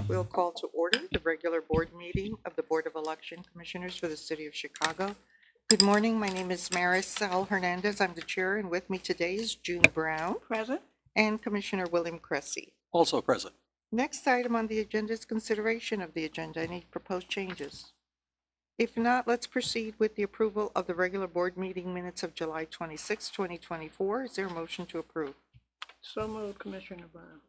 We'll call to order the regular board meeting of the Board of Election Commissioners for the City of Chicago. Good morning. My name is Maricel Hernandez. I'm the chair, and with me today is June Brown. Present. And Commissioner William Cressy. Also present. Next item on the agenda is consideration of the agenda. Any proposed changes? If not, let's proceed with the approval of the regular board meeting minutes of July 26, 2024. Is there a motion to approve? So moved, Commissioner Brown.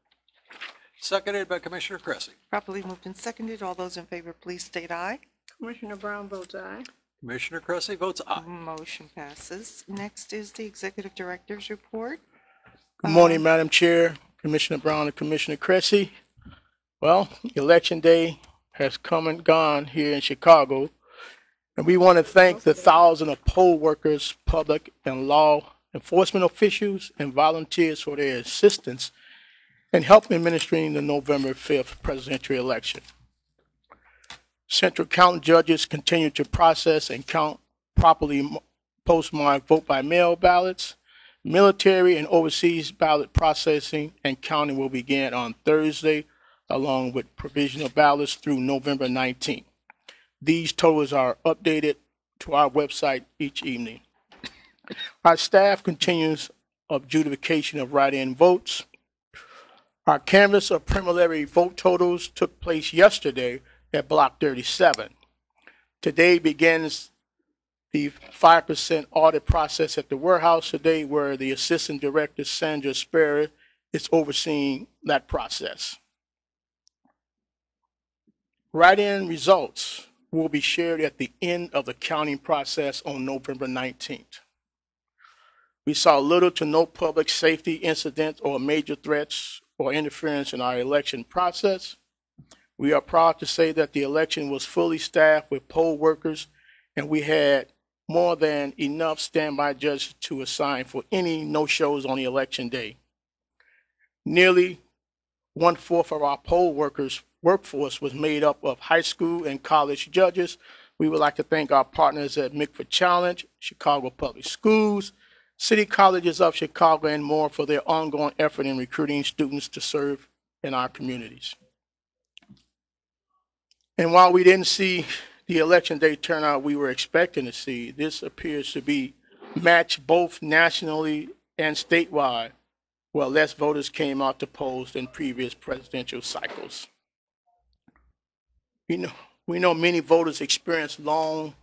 Seconded by Commissioner Cressy. Properly moved and seconded. All those in favor, please state aye. Commissioner Brown votes aye. Commissioner Cressy votes aye. Motion passes. Next is the Executive Director's report. Good morning, Madam Chair, Commissioner Brown and Commissioner Cressy. Well, Election Day has come and gone here in Chicago, and we want to thank the thousands of poll workers, public and law enforcement officials, and volunteers for their assistance in helping administering the November 5th presidential election. Central County judges continue to process and count properly postmarked vote-by-mail ballots. Military and overseas ballot processing and counting will begin on Thursday, along with provisional ballots through November 19th. These totals are updated to our website each evening. Our staff continues adjudication of write-in votes. Our canvass of preliminary vote totals took place yesterday at Block 37. Today begins the 5% audit process at the warehouse today, where the Assistant Director, Sandra Sperry, is overseeing that process. Write-in results will be shared at the end of the counting process on November 19th. We saw little to no public safety incidents or major threats or interference in our election process. We are proud to say that the election was fully staffed with poll workers, and we had more than enough standby judges to assign for any no-shows on the election day. Nearly 1/4 of our poll workers' workforce was made up of high school and college judges. We would like to thank our partners at Mikford Challenge, Chicago Public Schools, City Colleges of Chicago, and more for their ongoing effort in recruiting students to serve in our communities. And while we didn't see the election day turnout we were expecting to see, this appears to be matched both nationally and statewide, where less voters came out to polls than previous presidential cycles. We know many voters experienced long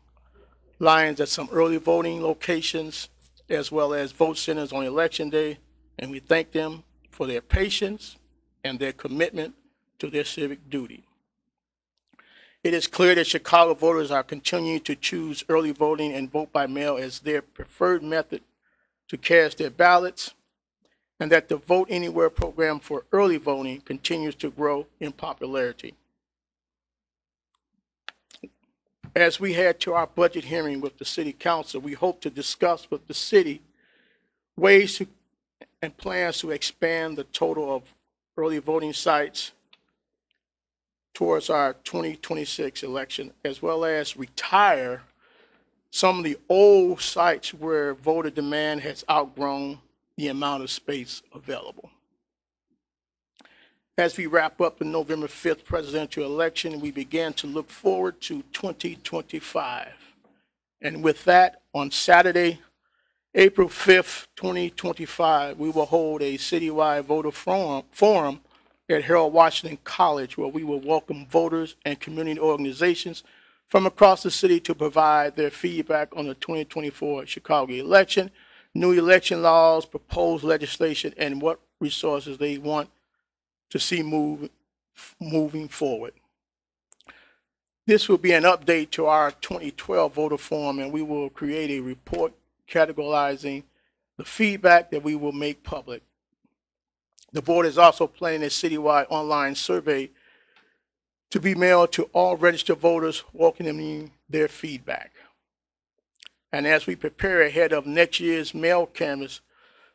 lines at some early voting locations, as well as vote centers on election day, and we thank them for their patience and their commitment to their civic duty. It is clear that Chicago voters are continuing to choose early voting and vote by mail as their preferred method to cast their ballots, and that the Vote Anywhere program for early voting continues to grow in popularity. As we head to our budget hearing with the City Council, we hope to discuss with the city ways to, and plans to expand the total of early voting sites towards our 2026 election, as well as retire some of the old sites where voter demand has outgrown the amount of space available. As we wrap up the November 5th presidential election, we begin to look forward to 2025. And with that, on Saturday, April 5th, 2025, we will hold a citywide voter forum at Harold Washington College, where we will welcome voters and community organizations from across the city to provide their feedback on the 2024 Chicago election, new election laws, proposed legislation, and what resources they want to see moving forward. This will be an update to our 2012 voter forum, and we will create a report categorizing the feedback that we will make public. The board is also planning a citywide online survey to be mailed to all registered voters, welcoming their feedback. And as we prepare ahead of next year's mail canvass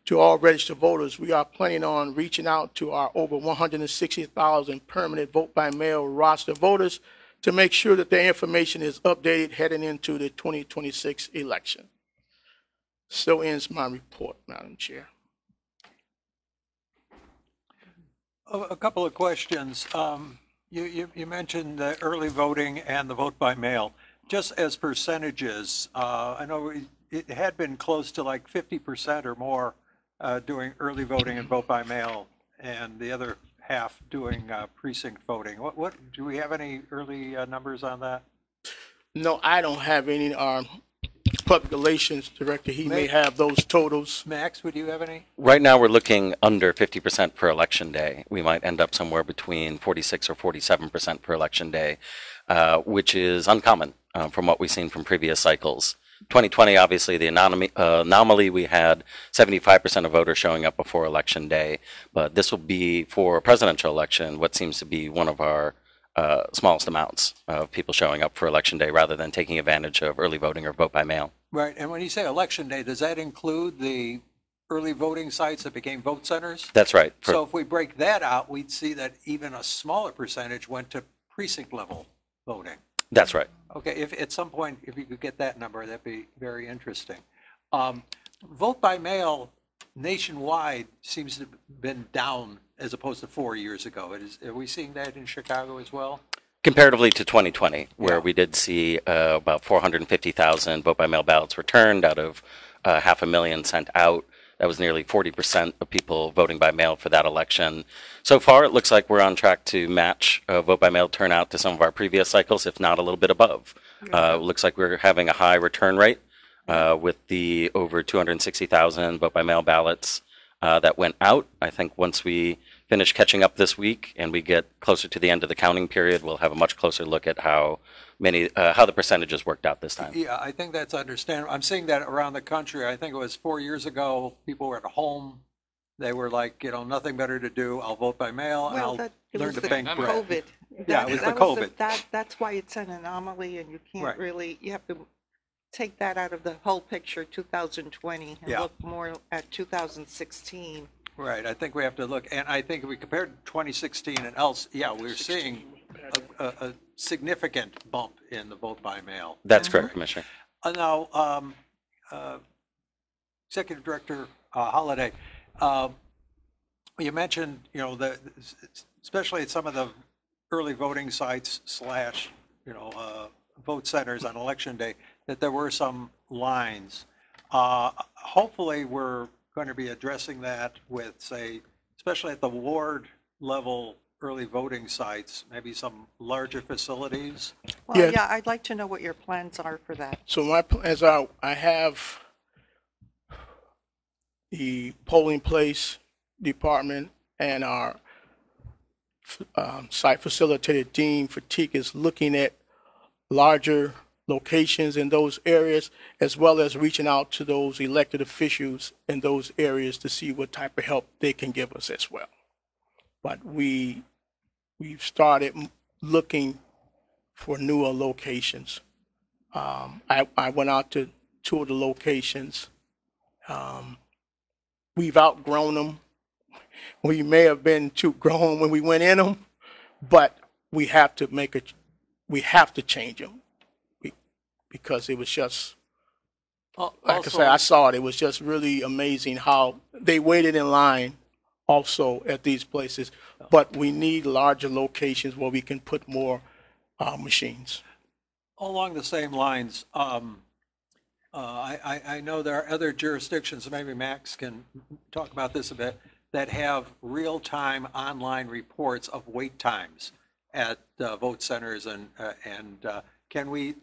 to all registered voters, we are planning on reaching out to our over 160,000 permanent vote-by-mail roster voters to make sure that their information is updated heading into the 2026 election. So ends my report, Madam Chair. A couple of questions. You mentioned the early voting and the vote by mail. Just as percentages, I know it had been close to like 50% or more doing early voting and vote by mail, and the other half doing precinct voting. What do we have any early numbers on that? No, I don't have any, public relations director. He may have those totals. Max, would you have any? Right now, we're looking under 50% for election day. We might end up somewhere between 46 or 47% for election day, which is uncommon from what we've seen from previous cycles. 2020, obviously, the anomaly, we had 75% of voters showing up before election day, but this will be, for a presidential election, what seems to be one of our smallest amounts of people showing up for election day rather than taking advantage of early voting or vote by mail. Right, and when you say election day, does that include the early voting sites that became vote centers? That's right. So if we break that out, we'd see that even a smaller percentage went to precinct level voting. That's right. Okay, if at some point, if you could get that number, that'd be very interesting. Vote by mail nationwide seems to have been down as opposed to 4 years ago. Are we seeing that in Chicago as well? Comparatively to 2020, where Yeah. we did see about 450,000 vote by mail ballots returned out of 500,000 sent out. That was nearly 40% of people voting by mail for that election. So far, it looks like we're on track to match vote by mail turnout to some of our previous cycles, if not a little bit above. It looks like we're having a high return rate with the over 260,000 vote by mail ballots that went out. I think once we finish catching up this week and we get closer to the end of the counting period, we'll have a much closer look at how the percentages worked out this time. Yeah, I think that's understandable. I'm seeing that around the country. I think it was 4 years ago, people were at home. They were like, nothing better to do. I'll vote by mail and Well, I'll it learn was to the bank bread. COVID. Yeah, it was the That COVID. That's why it's an anomaly, and you can't Right. really, you have to take that out of the whole picture, 2020, and Yeah. look more at 2016. Right, I think we have to look, and I think if we compared 2016 and else, yeah, we're seeing a significant bump in the vote by mail. That's correct, Commissioner. Now, Executive Director Holliday, you mentioned, especially at some of the early voting sites slash, vote centers on election day, that there were some lines. Hopefully, we're going to be addressing that with, say, especially at the ward level early voting sites, maybe some larger facilities. Well, Yeah. yeah, I'd like to know what your plans are for that. So I have the polling place department and our site facilitator Dean Fatigue is looking at larger locations in those areas, as well as reaching out to those elected officials in those areas to see what type of help they can give us as well. But we've started looking for newer locations. I went out to two of the locations. We've outgrown them. We may have been too grown when we went in them, but we have to change them because it was just, like I say, I saw it. It was just really amazing how they waited in line also at these places. But we need larger locations where we can put more machines. Along the same lines, I know there are other jurisdictions, maybe Max can talk about this a bit, that have real-time online reports of wait times at vote centers, and can we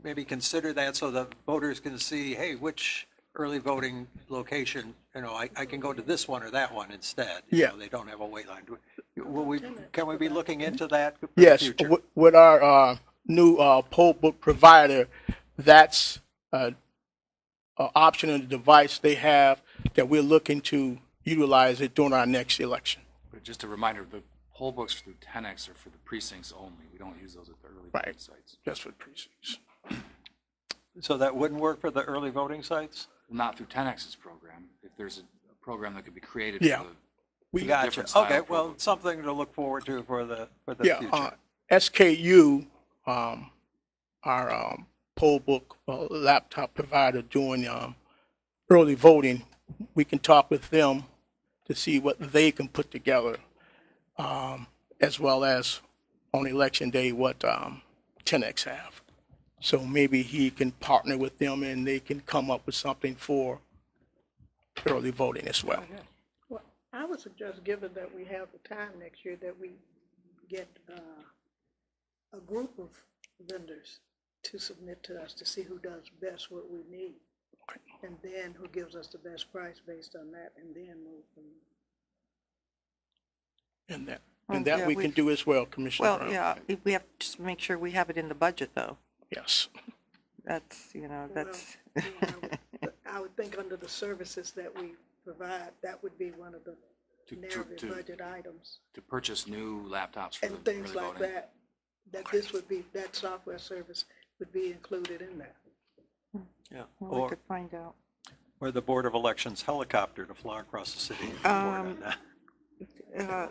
maybe consider that so the voters can see, hey, which early voting location, I can go to this one or that one instead. Yeah. They don't have a wait line. Can we be looking into that for the Yes, future? with our new poll book provider, that's an option in the device they have that we're looking to utilize it during our next election. But just a reminder, the poll books through 10X are for the precincts only. We don't use those at the early voting Right. sites. Just for precincts. So that wouldn't work for the early voting sites? Not through 10X's program. If there's a program that could be created Yeah. for the We Gotcha. different style Okay, well, program. something to look forward to for the future. SKU, our poll book laptop provider doing early voting, we can talk with them to see what they can put together, as well as on election day what 10X have. So maybe he can partner with them and they can come up with something for early voting as well. Well, I would suggest, given that we have the time next year, that we get a group of vendors to submit to us to see who does best what we need. And then who gives us the best price based on that, and then move from there. And that yeah, we can do as well, Commissioner Well, Brown. yeah, we have to just make sure we have it in the budget, though. Yes. That's, that's, Well, I would think under the services that we provide, that would be one of the narrative budget items. To purchase new laptops for And the things early like voting. that this would be, that software service would be included in that. Yeah. well, we could find out. Or the Board of Elections helicopter to fly across the city. and report on that. Uh,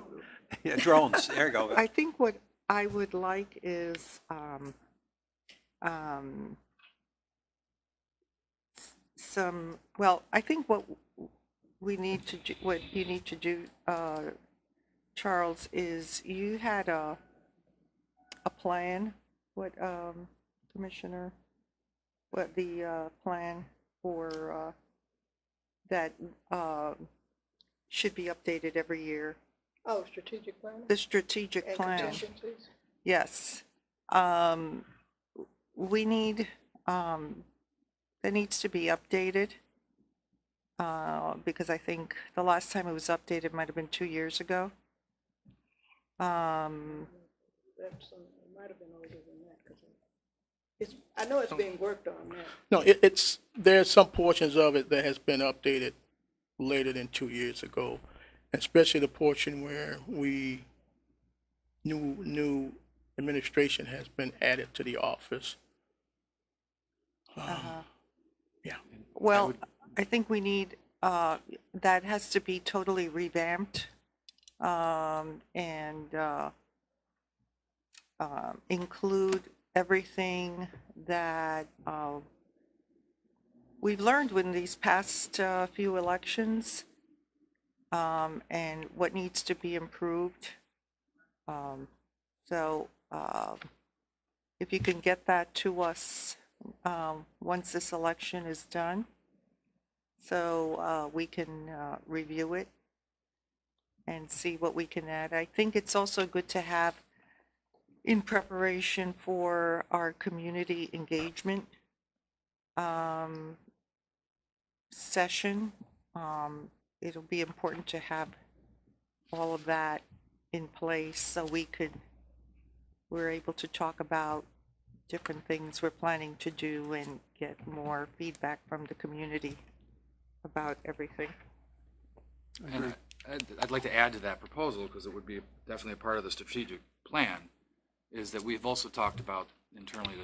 Yeah, drones, there you go. I think what I would like is, I think what we need to do, what you need to do, Charles, is you had a plan, Commissioner, what the plan for, that should be updated every year. Oh, strategic plan? The strategic And plan. contingencies? Yes. We need, that needs to be updated, because I think the last time it was updated might have been 2 years ago. It might have been older than that, because it's, I know it's being worked on now. No, there's some portions of it that has been updated later than 2 years ago, especially the portion where new administration has been added to the office. Yeah. Well, I think we need, that has to be totally revamped, and include everything that we've learned in these past few elections, and what needs to be improved. So if you can get that to us once this election is done, so we can review it and see what we can add. I think it's also good to have, in preparation for our community engagement session, it'll be important to have all of that in place so we're able to talk about different things we're planning to do and get more feedback from the community about everything. And I'd like to add to that proposal, because it would be definitely a part of the strategic plan, is that we've also talked about internally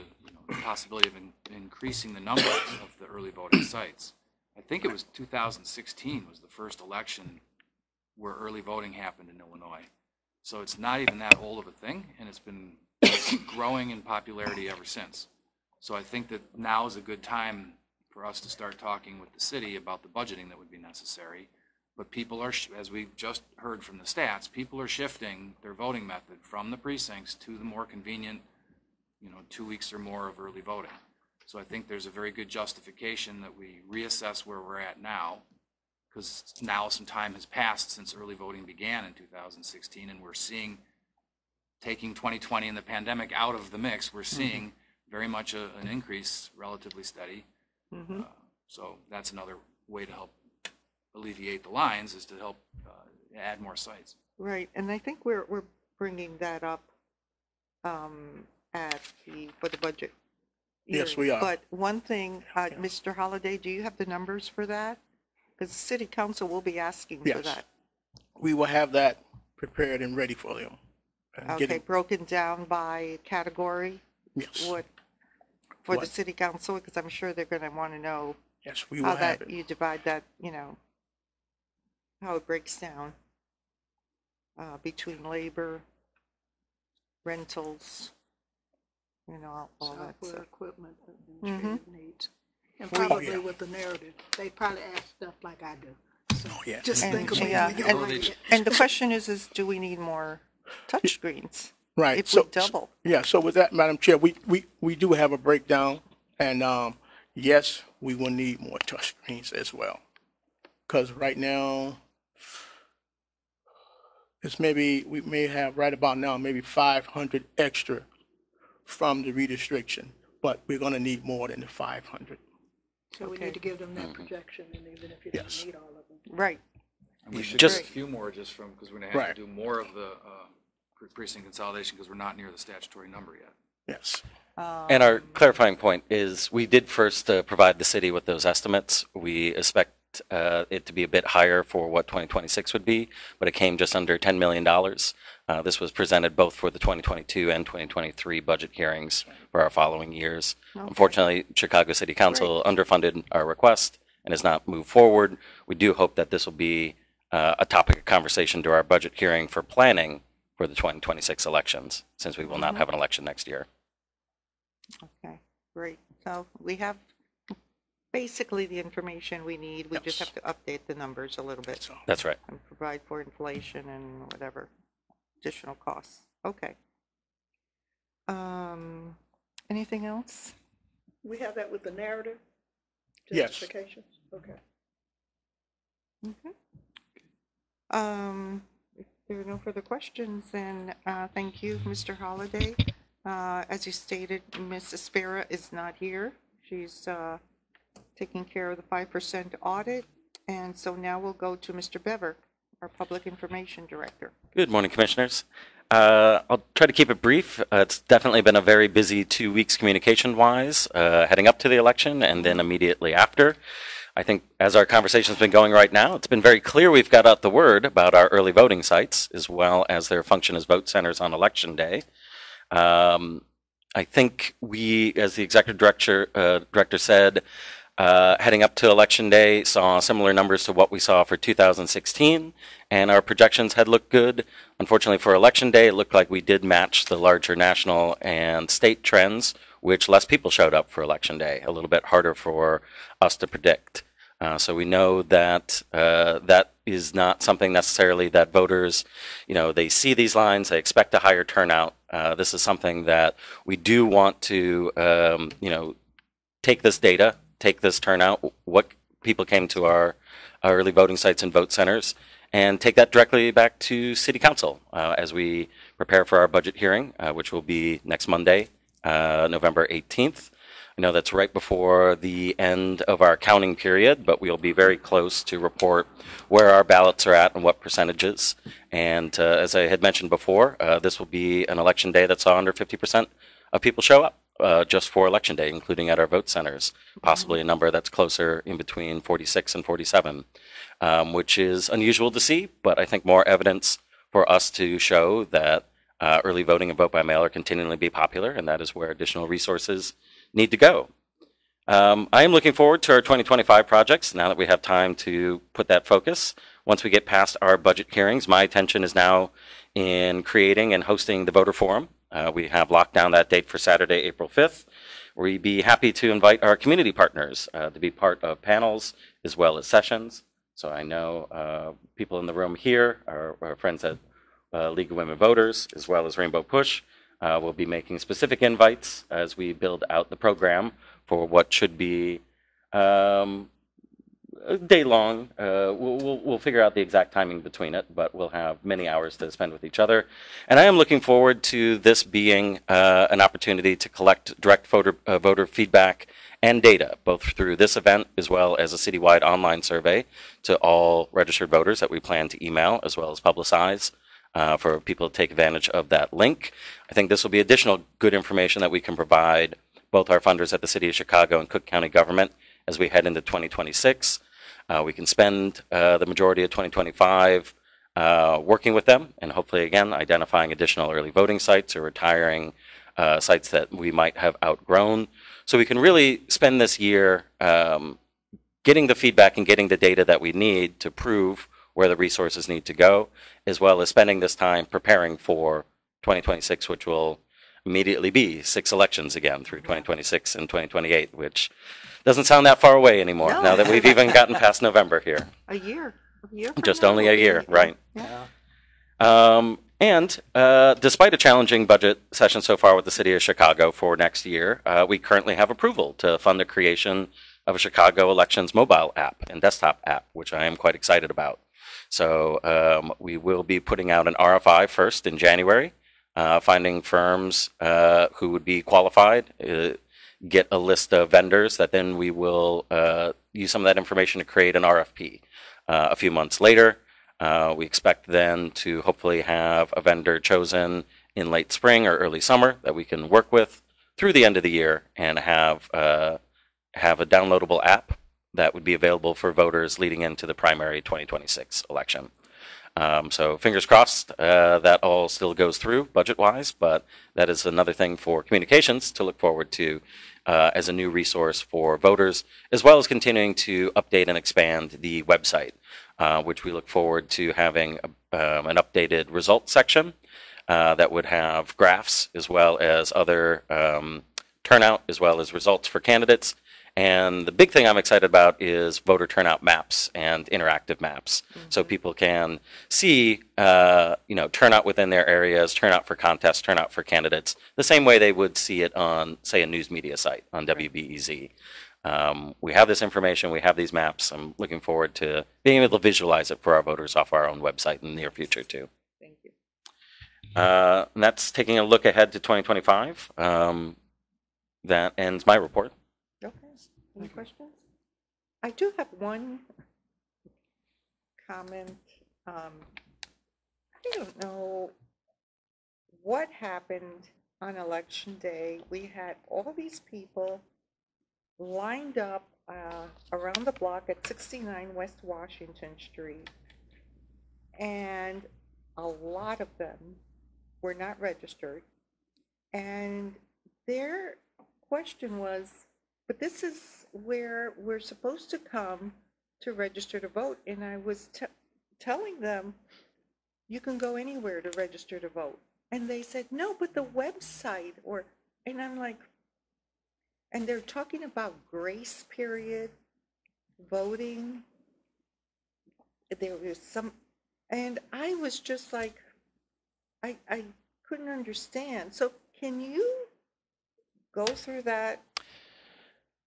the possibility of increasing the numbers of the early voting sites. I think it was 2016 was the first election where early voting happened in Illinois. So it's not even that old of a thing, and it's been growing in popularity ever since. So I think that now is a good time for us to start talking with the city about the budgeting that would be necessary. But people are, as we've just heard from the stats, people are shifting their voting method from the precincts to the more convenient, 2 weeks or more of early voting. So I think there's a very good justification that we reassess where we're at now, because now some time has passed since early voting began in 2016, and we're seeing, taking 2020 and the pandemic out of the mix, we're seeing very much an increase, relatively steady. So that's another way to help alleviate the lines, is to help add more sites. Right, and I think we're bringing that up for the budget. Yes, hearing. we are. But one thing, Mr. Holliday, do you have the numbers for that? Because the city council will be asking for Yes. that. We will have that prepared and ready for them. And get Okay, it- broken down by category, Yes, for the What? city council, because I'm sure they're going to want to know yes, we will how have that, it. you divide that, how it breaks down between labor, rentals, all that Software, stuff. equipment, administrative needs. And Well, probably yeah. with the narrative, they probably ask stuff like I do. So Oh, yeah. just And- think of yeah, it. and the question is do we need more touchscreens? Right. if So, we double. yeah, so with that, Madam Chair, we do have a breakdown, and yes, we will need more touchscreens as well. Because right now, we may have right about now, maybe 500 extra from the redistriction, but we're going to need more than the 500. So we Okay. need to give them that projection, and even if you Yes. don't need all of them. Right. And we should Just- get a few more just from, because we're gonna have Right. to do more of the precinct consolidation because we're not near the statutory number yet. Yes. And our clarifying point is, we did first provide the city with those estimates. We expect it to be a bit higher for what 2026 would be, but it came just under $10 million. This was presented both for the 2022 and 2023 budget hearings for our following years. Unfortunately, Chicago City Council underfunded our request and has not moved forward. We do hope that this will be a topic of conversation to our budget hearing for planning for the 2026 elections, since we will not have an election next year. Okay, great. So we have basically the information we need. We just Yes. have to update the numbers a little bit So, That's right. and provide for inflation and whatever additional costs. Okay. Anything else? We have that with the narrative? Yes. Justifications? Okay. Okay. If there are no further questions, then thank you, Mr. Holliday. As you stated, Ms. Aspera is not here. She's taking care of the 5% audit. And so now we'll go to Mr. Bever, our Public Information Director. Good morning, Commissioners. I'll try to keep it brief. It's definitely been a very busy 2 weeks communication-wise, heading up to the election and then immediately after. I think as our conversation's been going right now, it's been very clear we've got out the word about our early voting sites, as well as their function as vote centers on Election Day. I think we, as the Executive Director said, heading up to Election Day, saw similar numbers to what we saw for 2016, and our projections had looked good. Unfortunately, for Election Day, it looked like we did match the larger national and state trends, which less people showed up for Election Day, a little bit harder for us to predict. So we know that that is not something necessarily that voters, they see these lines, they expect a higher turnout. This is something that we do want to, take this data, take this turnout, what people came to our early voting sites and vote centers, and take that directly back to City Council as we prepare for our budget hearing, which will be next Monday, November 18th. I know that's right before the end of our counting period, but we'll be very close to report where our ballots are at and what percentages. And as I had mentioned before, this will be an election day that saw under 50% of people show up just for Election Day, including at our vote centers, possibly a number that's closer in between 46 and 47, which is unusual to see, but I think more evidence for us to show that early voting and vote by mail are continuing to be popular, and that is where additional resources need to go. I am looking forward to our 2025 projects now that we have time to put that focus. Once we get past our budget hearings, my attention is now in creating and hosting the voter forum. We have locked down that date for Saturday, April 5th. We'd be happy to invite our community partners to be part of panels as well as sessions. So I know people in the room here, our friends at League of Women Voters, as well as Rainbow Push, will be making specific invites as we build out the program for what should be a day long. We'll figure out the exact timing between it, but we'll have many hours to spend with each other. And I am looking forward to this being an opportunity to collect direct voter feedback and data, both through this event as well as a citywide online survey to all registered voters that we plan to email as well as publicize. For people to take advantage of that link. I think this will be additional good information that we can provide both our funders at the City of Chicago and Cook County government as we head into 2026. We can spend the majority of 2025 working with them and hopefully, again, identifying additional early voting sites or retiring sites that we might have outgrown. So we can really spend this year getting the feedback and getting the data that we need to prove where the resources need to go, as well as spending this time preparing for 2026, which will immediately be 6 elections again through 2026 and 2028, which doesn't sound that far away anymore No. now that we've even gotten past November here. A year from Just now only will a be- year, right? Yeah. And despite a challenging budget session so far with the City of Chicago for next year, we currently have approval to fund the creation of a Chicago Elections mobile app and desktop app, which I am quite excited about. So we will be putting out an RFI first in January, finding firms who would be qualified, get a list of vendors that then we will use some of that information to create an RFP. A few months later, we expect then to hopefully have a vendor chosen in late spring or early summer that we can work with through the end of the year and have a downloadable app that would be available for voters leading into the primary 2026 election. So fingers crossed that all still goes through budget-wise, but that is another thing for communications to look forward to as a new resource for voters, as well as continuing to update and expand the website, which we look forward to having an updated results section that would have graphs as well as other turnout as well as results for candidates. And the big thing I'm excited about is voter turnout maps and interactive maps. So people can see, turnout within their areas, turnout for contests, turnout for candidates, the same way they would see it on, say, a news media site on WBEZ. We have this information, we have these maps. I'm looking forward to being able to visualize it for our voters off our own website in the near future, too. Thank you. And that's taking a look ahead to 2025. That ends my report. Okay. Any questions? I do have one comment. I don't know what happened on election day. We had all these people lined up around the block at 69 West Washington Street, and a lot of them were not registered. And their question was, but this is where we're supposed to come to register to vote. And I was telling them, you can go anywhere to register to vote. And they said, no, but the website, and I'm like, and they're talking about grace period, voting. There was some, and I was just like, I couldn't understand. So can you go through that?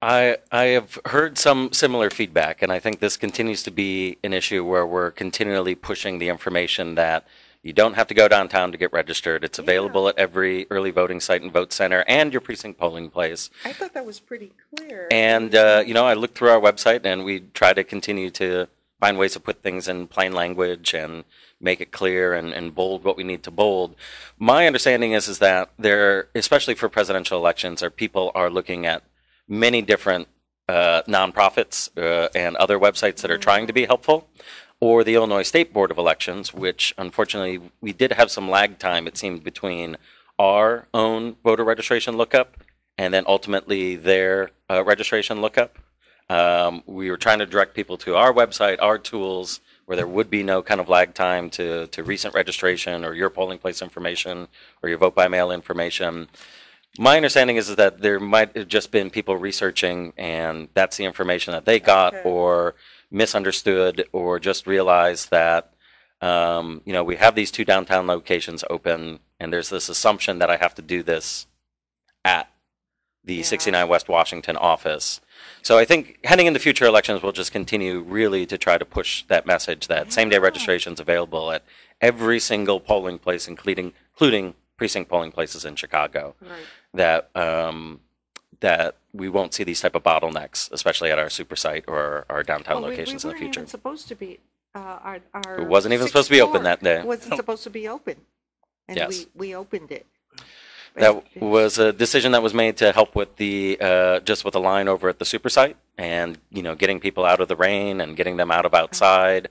I have heard some similar feedback, and I think this continues to be an issue where we're continually pushing the information that you don't have to go downtown to get registered. It's available at every early voting site and vote center and your precinct polling place. I thought that was pretty clear. And, I looked through our website, and we try to continue to find ways to put things in plain language and make it clear and bold what we need to bold. My understanding is that there, especially for presidential elections, people are looking at many different nonprofits and other websites that are trying to be helpful, or the Illinois State Board of Elections, which unfortunately we did have some lag time, it seemed, between our own voter registration lookup and then ultimately their registration lookup. We were trying to direct people to our website, our tools, where there would be no kind of lag time to recent registration or your polling place information or your vote by mail information. My understanding is that there might have just been people researching, and that's the information that they got, or misunderstood, or just realized that, we have these two downtown locations open, and there's this assumption that I have to do this at the 69 West Washington office. So I think heading into future elections, we'll just continue really to try to push that message that same-day registration is available at every single polling place, including precinct polling places in Chicago. Right. That we won't see these type of bottlenecks, especially at our super site or our downtown locations in the we weren't future. even supposed to be, our It wasn't even supposed to be open that day. Wasn't supposed to be open. And Yes. we opened it. That was a decision that was made to help with the just with the line over at the super site, and getting people out of the rain and getting them out of outside.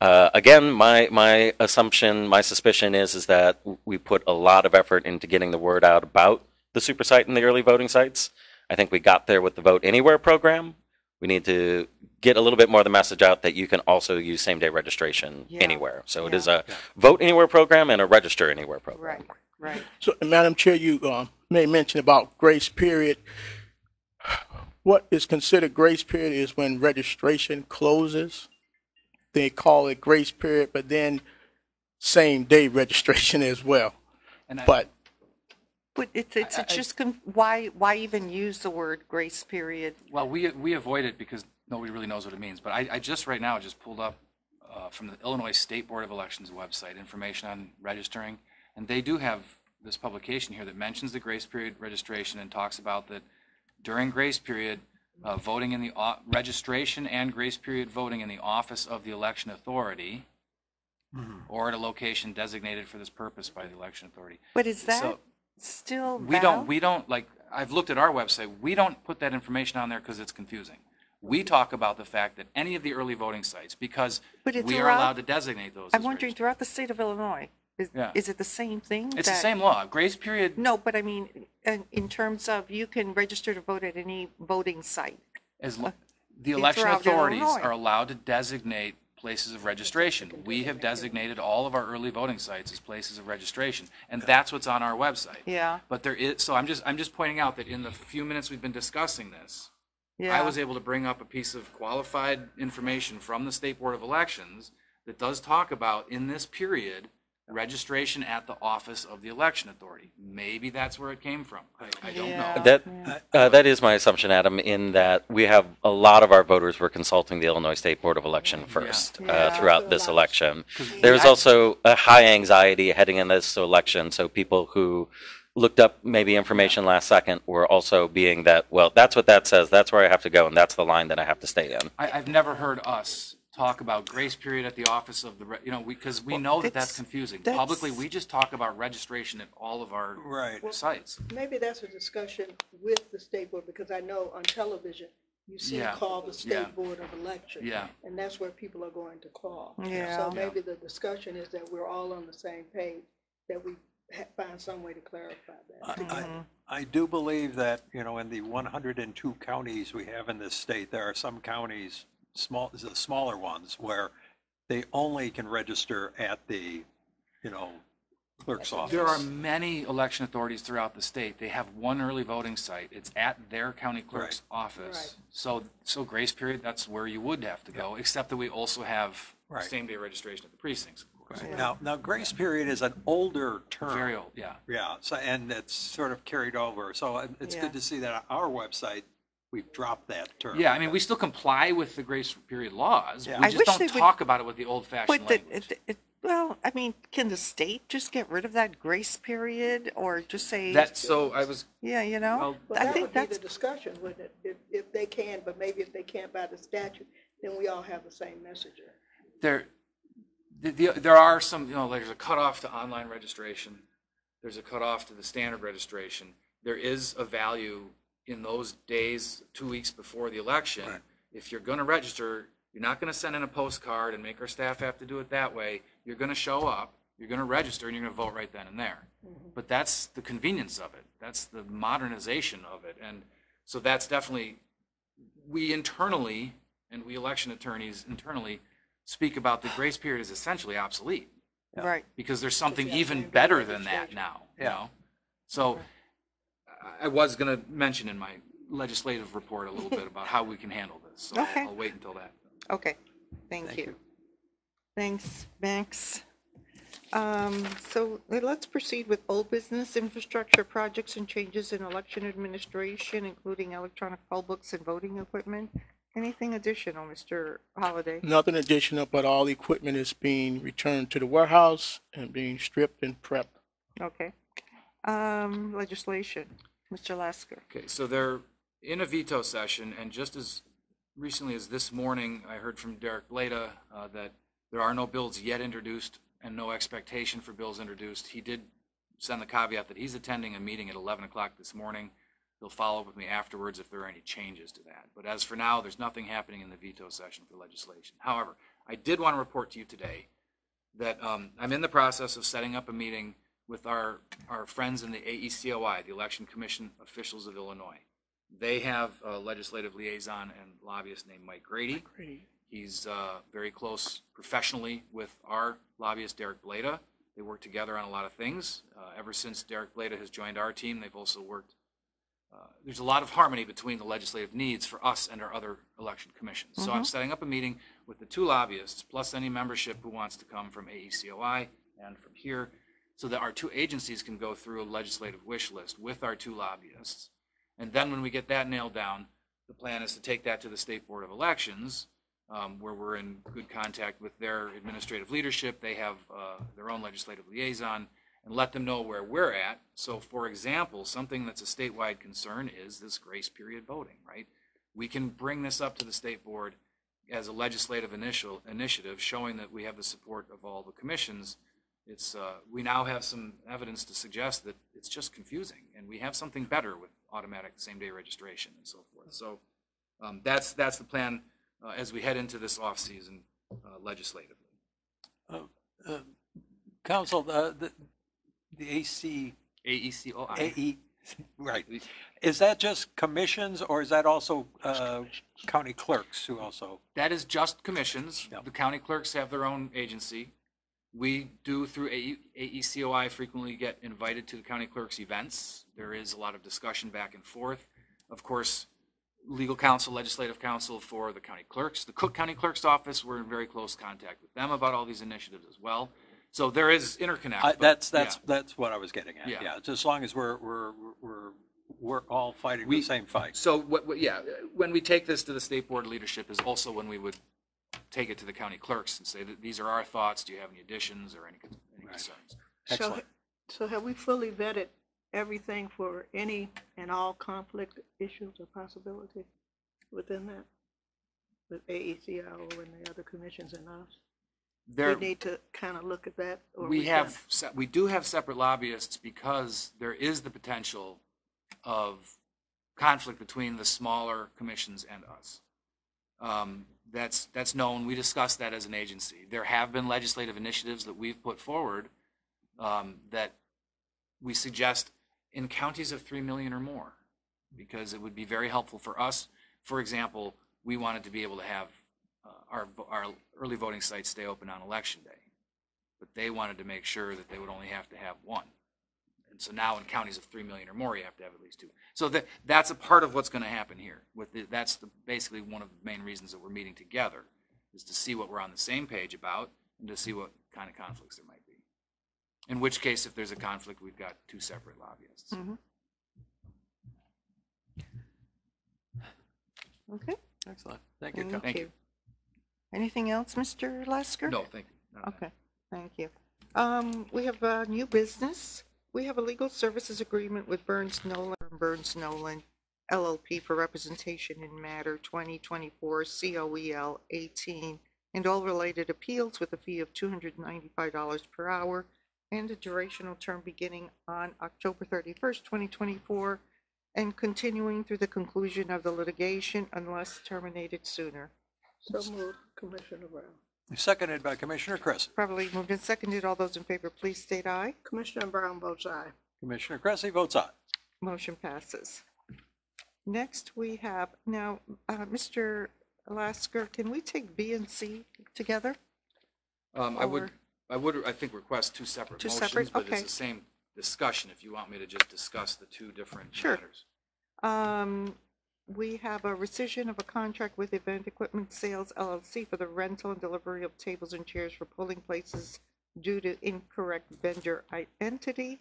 Again, my assumption, my suspicion is that we put a lot of effort into getting the word out about the super site and the early voting sites. I think we got there with the Vote Anywhere program. We need to get a little bit more of the message out that you can also use same-day registration anywhere. So it is a Vote Anywhere program and a Register Anywhere program. Right. So, Madam Chair, you made mention about grace period. What is considered grace period is when registration closes. They call it grace period, but then same-day registration as well. And But But it's just, why even use the word grace period? well, we avoid it because nobody really knows what it means. But I just right now just pulled up from the Illinois State Board of Elections website information on registering, and they do have this publication here that mentions the grace period registration and talks about that during grace period, voting in the registration and grace period voting in the office of the election authority or at a location designated for this purpose by the election authority. But is that So, still we valid? don't like, I've looked at our website, we don't put that information on there because it's confusing. We talk about the fact that any of the early voting sites, because But it's we are throughout- allowed to designate those I'm as wondering, registered. throughout the state of Illinois, Yeah. is it the same thing? It's the that- same law. Grace period, No, but I mean, in terms of you can register to vote at any voting site. as the It's election throughout authorities Illinois. are allowed to designate places of registration. We have designated all of our early voting sites as places of registration, and that's what's on our website. Yeah, But there is, so I'm just pointing out that in the few minutes we've been discussing this, yeah. I was able to bring up a piece of qualified information from the State Board of Elections that does talk about, in this period, registration at the office of the election authority. Maybe that's where it came from. I don't Yeah. know. That is my assumption, Adam, in that we have a lot of our voters were consulting the Illinois State Board of Election first Yeah. throughout this election. There's also a high anxiety heading in this election, so people who looked up maybe information last second were also being that, well, that's what that says, that's where I have to go, and that's the line that I have to stay in. I've never heard us talk about grace period at the office of the, because we know that that's it's- confusing. that's- Publicly, we just talk about registration at all of our Right. sites. Maybe that's a discussion with the state board, because I know on television, you see Yeah. it called the Yeah. State Board of Elections. Yeah. And that's where people are going to call. Yeah. So maybe the discussion is that we're all on the same page, that we find some way to clarify that. I do believe that, in the 102 counties we have in this state, there are some counties, the smaller ones, where they only can register at the, clerk's office. There are many election authorities throughout the state. They have one early voting site. It's at their county clerk's office. So grace period, that's where you would have to go, except that we also have Right. same-day registration at the precincts, of course. Now, grace period is an older term. Very old, yeah. Yeah, so, and it's sort of carried over. So it's Yeah. good to see that on our website, we've dropped that term. Yeah, I mean, we still comply with the grace period laws. Yeah. We I just wish don't they would talk about it with the old-fashioned But language. well, I mean, can the state just get rid of that grace period or just say, So I was, yeah, well, But I that think would be that's, the discussion, wouldn't it? If they can, but maybe if they can't by the statute, then we all have the same messenger. there are some, there's a cutoff to online registration. There's a cutoff to the standard registration. There is a value in those days, 2 weeks before the election. Right. If you're going to register, you're not going to send in a postcard and make our staff have to do it that way. You're going to show up, you're going to register, and you're going to vote right then and there. But that's the convenience of it. That's the modernization of it. And so that's definitely, we internally, and we election attorneys internally, speak about the grace period as essentially obsolete, right. because there's something Yeah, even same better than that registration. now, Yeah. So I was going to mention in my legislative report a little bit about how we can handle this. So Okay. I'll wait until that. Okay, thank you. Thanks, Max. So let's proceed with old business, infrastructure projects and changes in election administration, including electronic poll books and voting equipment. Anything additional, Mr. Holliday? nothing additional, but all equipment is being returned to the warehouse and being stripped and prepped. Okay. Legislation, Mr. Lasker. Okay, so they're in a veto session, and just as recently as this morning, I heard from Derek Blada that there are no bills yet introduced and no expectation for bills introduced. He did send the caveat that he's attending a meeting at 11 o'clock this morning. He'll follow up with me afterwards if there are any changes to that. But as for now, there's nothing happening in the veto session for legislation. However, I did want to report to you today that I'm in the process of setting up a meeting with our friends in the AECOI, the Election Commission Officials of Illinois. They have a legislative liaison and lobbyist named Mike Grady. He's very close professionally with our lobbyist, Derek Blada. They work together on a lot of things. Ever since Derek Blada has joined our team, they've also worked. There's a lot of harmony between the legislative needs for us and our other election commissions. So I'm setting up a meeting with the two lobbyists, plus any membership who wants to come from AECOI and from here, so that our two agencies can go through a legislative wish list with our two lobbyists. And then when we get that nailed down, the plan is to take that to the State Board of Elections, where we're in good contact with their administrative leadership. They have their own legislative liaison, and let them know where we're at. So, for example, something that's a statewide concern is this grace period voting, right? We can bring this up to the State Board as a legislative initiative, showing that we have the support of all the commissions. We now have some evidence to suggest that it's just confusing, and we have something better with automatic same-day registration and so forth. So that's the plan as we head into this off-season legislatively. Council, the AC, AECOI. AE, right. Is that just commissions, or is that also county clerks who also? That is just commissions. Yep. The county clerks have their own agency. We do, through AECOI, frequently get invited to the county clerk's events. There is a lot of discussion back and forth. Of course, legal counsel, legislative counsel for the county clerks. The Cook County Clerk's Office, we're in very close contact with them about all these initiatives as well. So there is interconnect. That's yeah. what I was getting at. Yeah. Yeah, just as long as we're all fighting the same fight. So when we take this to the State Board leadership is also when we would take it to the county clerks and say that these are our thoughts. Do you have any additions or any concerns? Excellent. So have we fully vetted everything for any and all conflict issues or possibilities within that? With AECO and the other commissions and us? There, We need to kind of look at that? Or we do have separate lobbyists because there is the potential of conflict between the smaller commissions and us. That's known. We discussed that as an agency. There have been legislative initiatives that we've put forward that we suggest in counties of 3 million or more, because it would be very helpful for us. For example, we wanted to be able to have our early voting sites stay open on election day, but they wanted to make sure that they would only have to have one. And so now in counties of 3 million or more, you have to have at least two. So that's a part of what's going to happen here. That's basically one of the main reasons that we're meeting together, is to see what we're on the same page about and to see what kind of conflicts there might be. In which case, if there's a conflict, we've got two separate lobbyists. Mhm. Okay, Excellent. Thank you. thank Thank you. you. Anything else, Mr. Lasker? No, thank you. Not that. Okay, thank you. We have new business. We have a legal services agreement with Burns Nolan LLP for representation in matter 2024 COEL 18 and all related appeals with a fee of $295 per hour and a durational term beginning on October 31st, 2024 and continuing through the conclusion of the litigation unless terminated sooner. So moved, Commissioner Brown. Seconded by Commissioner Cressy. Probably moved and seconded. All those in favor, please state aye. Commissioner Brown votes aye. Commissioner Cressy votes aye. Motion passes. Next, we have, now, Mr. Lasker, can we take B and C together? I think request two separate Two motions, separate? but it's Okay. the same discussion if you want me to just discuss the two different Sure. matters. We have a rescission of a contract with Event Equipment Sales LLC for the rental and delivery of tables and chairs for polling places due to incorrect vendor identity.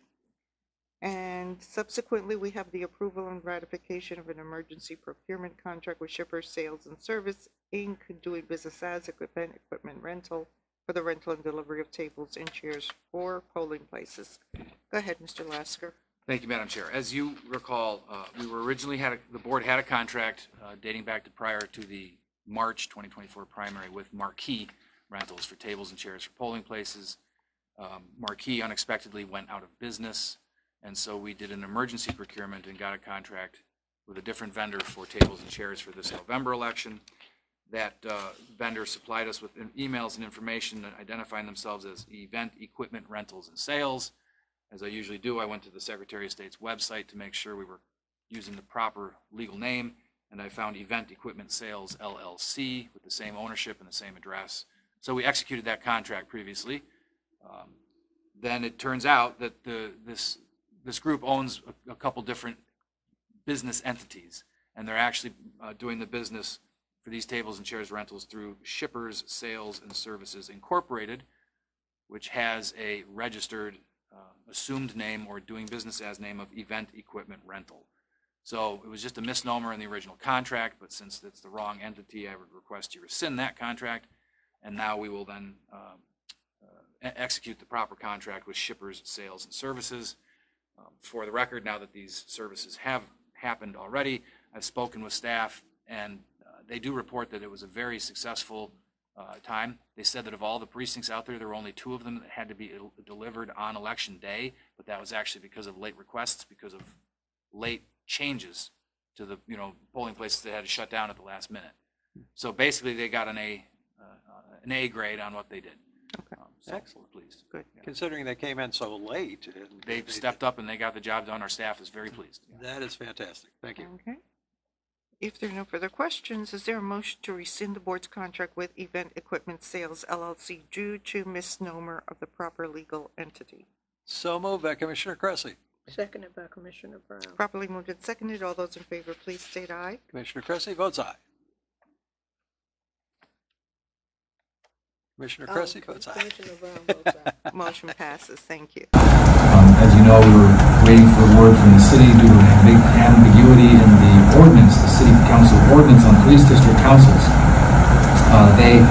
And subsequently, we have the approval and ratification of an emergency procurement contract with Shippers Sales and Service, Inc., doing business as Event Equipment Rental for the rental and delivery of tables and chairs for polling places. Go ahead, Mr. Lasker. Thank you, Madam Chair. As you recall, we were originally the board had a contract dating back to prior to the March 2024 primary with Marquee Rentals for tables and chairs for polling places. Marquee unexpectedly went out of business, and so we did an emergency procurement and got a contract with a different vendor for tables and chairs for this November election. That vendor supplied us with emails and information identifying themselves as Event Equipment Rentals and Sales. As I usually do, I went to the Secretary of State's website to make sure we were using the proper legal name, and I found Event Equipment Sales LLC with the same ownership and the same address. So we executed that contract previously. Then it turns out that this group owns a couple different business entities, and they're actually doing the business for these tables and chairs rentals through Shippers Sales and Services Incorporated, which has a registered assumed name or doing business as name of Event Equipment Rental. So it was just a misnomer in the original contract, but since it's the wrong entity, I would request you rescind that contract, and now we will then execute the proper contract with Shippers Sales and Services. For the record, now that these services have happened already, I've spoken with staff, and they do report that it was a very successful time. They said that of all the precincts out there, there were only 2 of them that had to be delivered on election day, but that was actually because of late requests, because of late changes to the polling places that had to shut down at the last minute. So basically, they got an A grade on what they did. Okay. So Excellent. we're pleased. Good. Yeah. Considering they came in so late. And They've stepped up and they got the job done. Our staff is very pleased. That is fantastic. Thank you. Okay. If there are no further questions, is there a motion to rescind the board's contract with Event Equipment Sales LLC due to misnomer of the proper legal entity? So moved by Commissioner Cressy. Seconded by Commissioner Brown. Properly moved and seconded. All those in favor, please state aye. Commissioner Cressy votes aye. Commissioner Cressy votes aye. Commissioner Brown votes aye. Motion passes. Thank you. As you know, we're waiting for word from the city due to an ambiguity in the ordinance, the city council ordinance on police district councils. They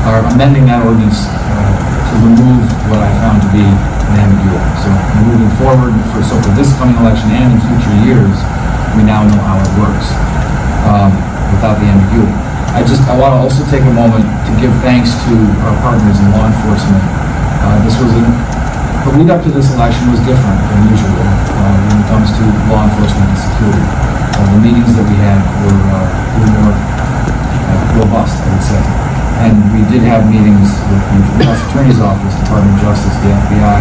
are amending that ordinance to remove what I found to be an ambiguity. So moving forward, for this coming election and in future years, we now know how it works without the ambiguity. I want to also take a moment to give thanks to our partners in law enforcement. The lead up to this election was different than usual when it comes to law enforcement and security. The meetings that we had were a little more robust, I would say. And we did have meetings with the U.S. Attorney's Office, Department of Justice, the FBI,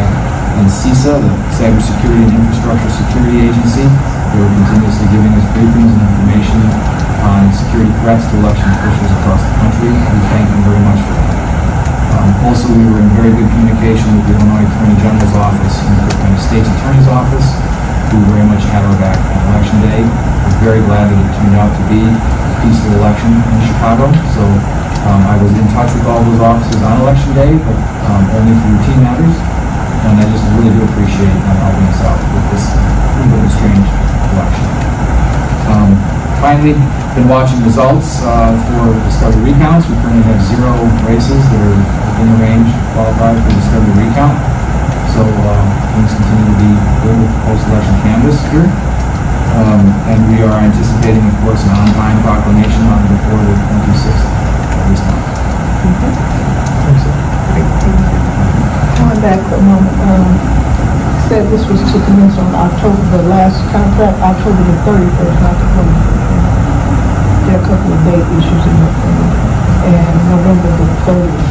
and CISA, the Cybersecurity and Infrastructure Security Agency. They were continuously giving us briefings and information on security threats to election officials across the country. We thank them very much for that. Also, we were in very good communication with the Illinois Attorney General's Office and the County State's Attorney's Office, who very much had our back on Election Day. We're very glad that it turned out to be a peaceful election in Chicago. So I was in touch with all those offices on Election Day, but only for routine matters. And I just really do appreciate them helping us out with this little bit of a strange election. Finally, been watching results for Discovery recounts. We currently have 0 races that are within the range qualified for Discovery recount. So things continue to be good with post-election canvass here. And we are anticipating, of course, an on-time proclamation on before the 26th of this month. Going back for a moment, said this was to commence on the last contract, October the 31st, not the 21st. There are a couple of date issues in that thing, and November the 30th.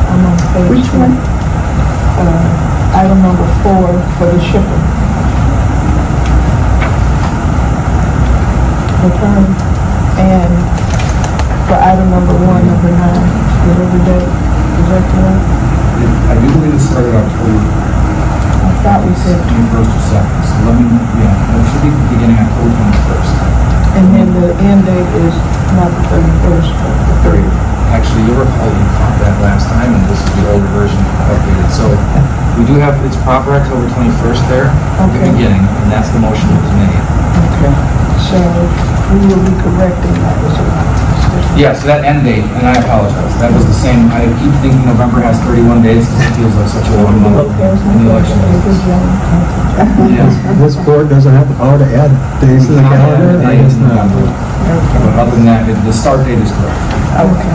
I'm on page. Which one? Item number 4 for the shipper. The term, and for item number 1, number 9, whatever date. Is that correct? I do believe it started October. I thought we said 21st or 2nd. So it should be beginning October 21st. and then the end date is not the 31st, but the 30th. Actually, you'll recall we caught that last time, and this is the older version updated. So we do have, it's proper October 21st there at the Okay. beginning, and that's the motion that was made. Okay, so we will be correcting that as well. Yeah, so that end date, and I apologize, that was the same, I keep thinking November has 31 days because it feels like such a long month Okay, it's in the election. Yeah. This board doesn't have the power to add days to the Not add calendar. a day into November. But other than that, the start date is correct. Okay.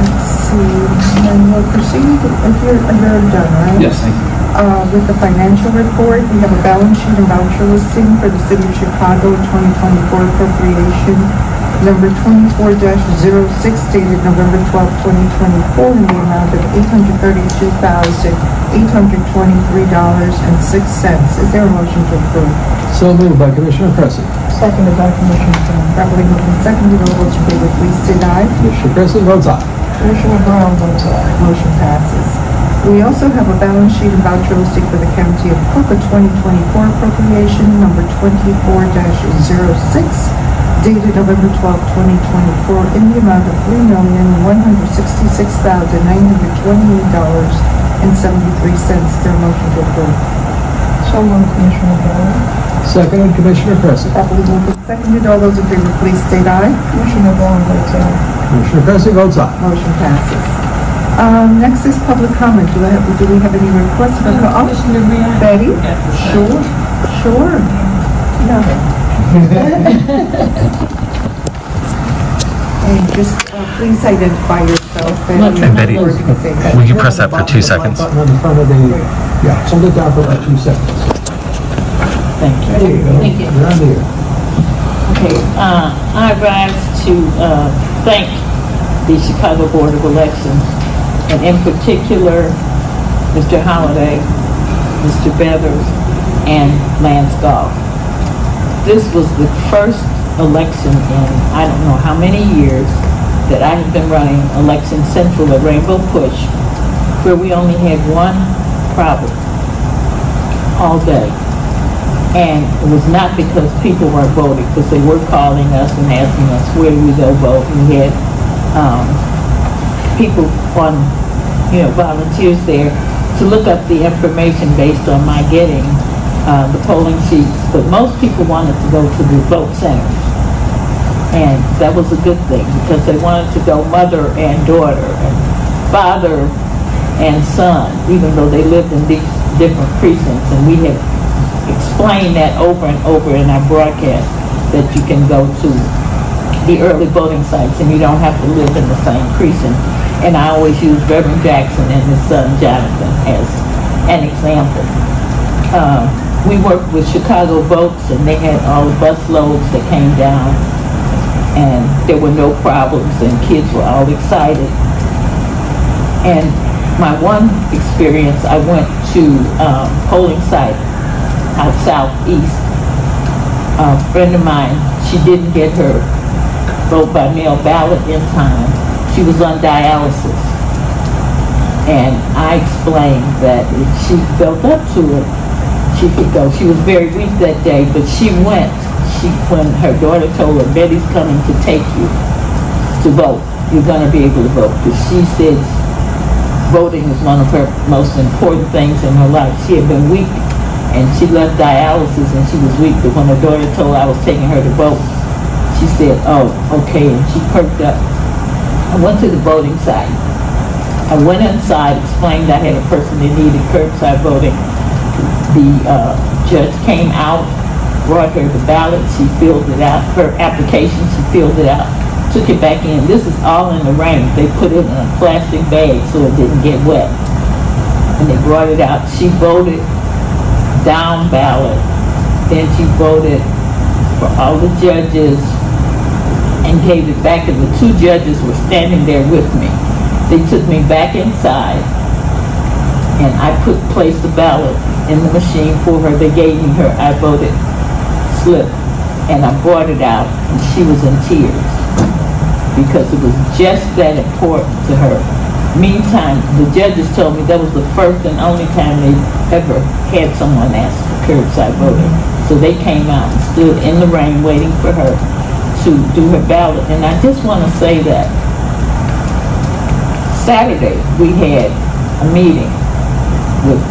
Let's see, then we'll proceed, if you're done, right? Yes, thank you. With the financial report, we have a balance sheet and voucher listing for the City of Chicago 2024 appropriation number 24-06 dated November 12, 2024 in the amount of $832,823.06. Is there a motion to approve? So moved by Commissioner Cressy. Seconded by Commissioner Brown. Properly moved and seconded. All those in favor, please state aye. Commissioner Cressy votes aye. Commissioner Brown votes aye. Motion passes. We also have a balance sheet and voucher listing for the County of Cook, a 2024 appropriation number 24-06 dated November 12, 2024, in the amount of $3,166,928.73. Is there a motion to approve? So moved, Commissioner Barrow. Seconded, Commissioner Pressley. Properly moved and seconded. All those in favor, please state aye. Commissioner Barrow votes aye. Commissioner Pressley votes aye. Motion passes. Next is public comment. Do we have any requests for, Betty? Sure. No. And just please identify yourself. And Betty, will you press that for 2 seconds? Button on the front of the, yeah, hold it down for about 2 seconds. Thank you. There you go. Thank you. You're on the air. Okay, I rise to thank the Chicago Board of Elections, and in particular, Mr. Holliday, Mr. Beathers, and Lance Goff. This was the first election in I don't know how many years that I have been running Election Central at Rainbow Push, where we only had one problem all day. And it was not because people weren't voting, because they were calling us and asking us where do we go vote. We had people on, volunteers there to look up the information based on my getting the polling sheets. But most people wanted to go to the vote centers. And that was a good thing, because they wanted to go mother and daughter and father and son, even though they lived in these different precincts. And we had explained that over and over in our broadcast, that you can go to the early voting sites and you don't have to live in the same precinct. And I always use Reverend Jackson and his son Jonathan as an example. We worked with Chicago Votes, and they had all the bus loads that came down, and there were no problems, and kids were all excited. And my one experience, I went to polling site out southeast. A friend of mine, she didn't get her vote by mail ballot in time. She was on dialysis. And I explained that if she felt up to it, she could go. She was very weak that day, but she went. When her daughter told her, Betty's coming to take you to vote, you're going to be able to vote. Because she said voting is one of her most important things in her life. She had been weak, and she left dialysis, and she was weak. But when her daughter told her I was taking her to vote, she said, oh, okay, and she perked up. I went to the voting site. I went inside, explained I had a person that needed curbside voting. The judge came out, brought her the ballot, she filled it out, her application, she filled it out, took it back in. This is all in the rain. They put it in a plastic bag so it didn't get wet. And they brought it out. She voted down ballot. Then she voted for all the judges and gave it back, and the 2 judges were standing there with me. They took me back inside, and I placed the ballot in the machine for her. They gave me her I voted slip, and I brought it out, and she was in tears because it was just that important to her. Meantime, the judges told me that was the first and only time they ever had someone ask for curbside voting. So they came out and stood in the rain waiting for her to do her ballot. And I just want to say that Saturday we had a meeting with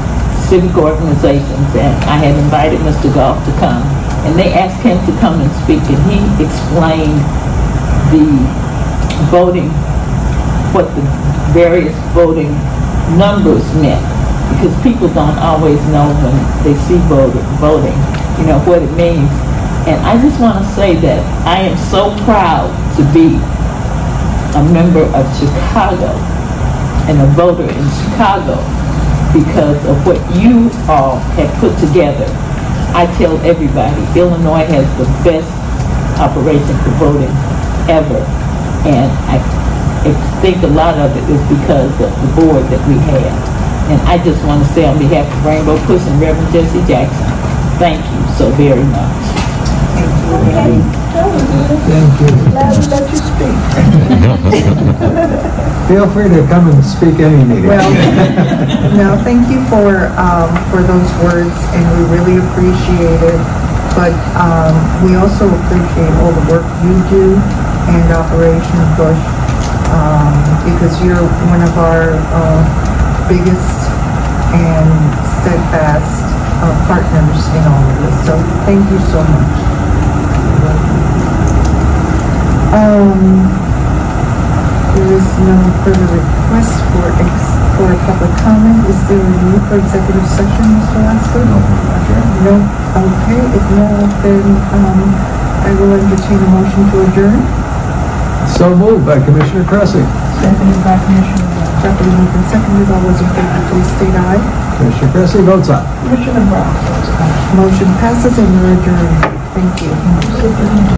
civic organizations, and I had invited Mr. Goff to come, and they asked him to come and speak, and he explained the voting, what the various voting numbers meant, because people don't always know when they see voting, what it means. And I just want to say that I am so proud to be a member of Chicago and a voter in Chicago because of what you all have put together. I tell everybody, Illinois has the best operation for voting ever. And I think a lot of it is because of the board that we have. And I just want to say on behalf of Rainbow Push and Reverend Jesse Jackson, thank you so very much. Okay, that was good. Thank you. Glad to let you speak. Feel free to come and speak any meeting. Well, no, thank you for those words, and we really appreciate it. But we also appreciate all the work you do and Operation Bush, because you're one of our biggest and steadfast partners in all of this. So thank you so much. There is no further request for a public comment. Is there a need for executive session, Mr. Lasker? No. Okay, if not, then I will entertain a motion to adjourn. So moved by Commissioner Cressy. Seconded by Commissioner Brown. Properly moved and seconded. All those in favor, please state aye. Commissioner Cressy votes aye. Commissioner Brown votes aye. Motion passes and we're adjourned. Thank you.